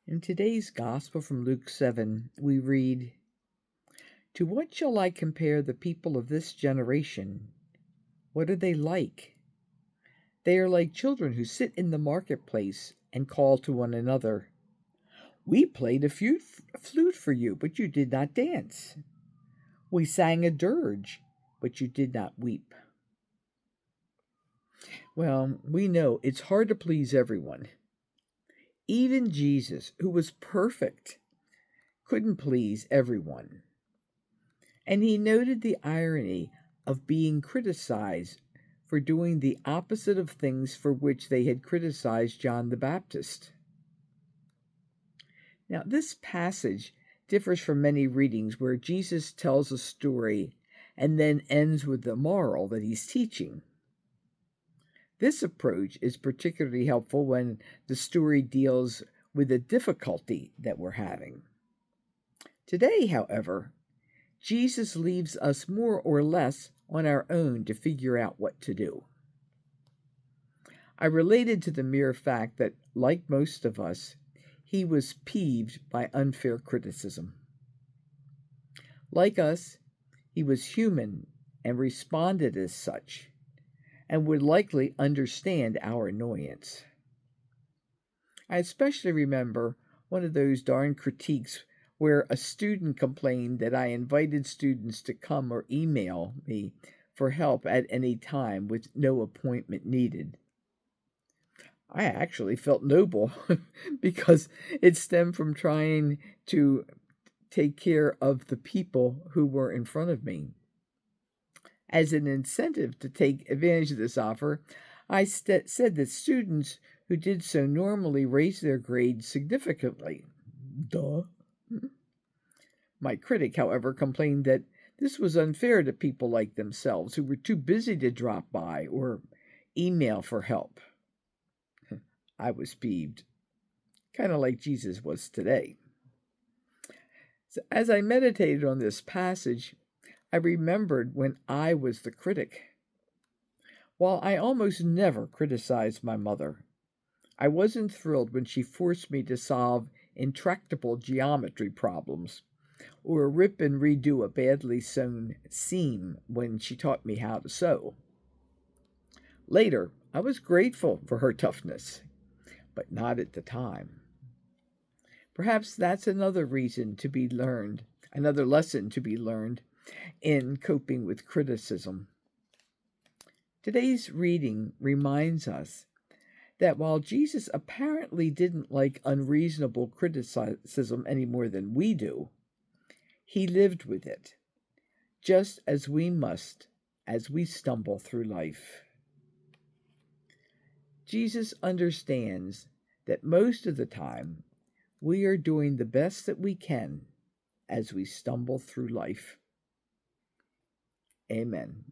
In today's Gospel from Luke 7, we read, "To what shall I compare the people of this generation? What are they like? They are like children who sit in the marketplace and call to one another. We played a flute for you, but you did not dance. We sang a dirge, but you did not weep." Well, we know it's hard to please everyone. Even Jesus, who was perfect, couldn't please everyone. And he noted the irony of being criticized for doing the opposite of things for which they had criticized John the Baptist. Now, this passage differs from many readings where Jesus tells a story and then ends with the moral that he's teaching. This approach is particularly helpful when the story deals with the difficulty that we're having. Today, however, Jesus leaves us more or less on our own to figure out what to do. I related to the mere fact that, like most of us, he was peeved by unfair criticism. Like us, he was human and responded as such, and would likely understand our annoyance. I especially remember one of those darn critiques where a student complained that I invited students to come or email me for help at any time with no appointment needed. I actually felt noble because it stemmed from trying to take care of the people who were in front of me. As an incentive to take advantage of this offer, I said that students who did so normally raised their grades significantly. Duh. My critic, however, complained that this was unfair to people like themselves who were too busy to drop by or email for help. I was peeved, kind of like Jesus was today. So as I meditated on this passage, I remembered when I was the critic. While I almost never criticized my mother, I wasn't thrilled when she forced me to solve intractable geometry problems or rip and redo a badly sewn seam when she taught me how to sew. Later, I was grateful for her toughness, but not at the time. Perhaps that's another lesson to be learned in coping with criticism. Today's reading reminds us that while Jesus apparently didn't like unreasonable criticism any more than we do, he lived with it, just as we must as we stumble through life. Jesus understands that most of the time we are doing the best that we can as we stumble through life. Amen.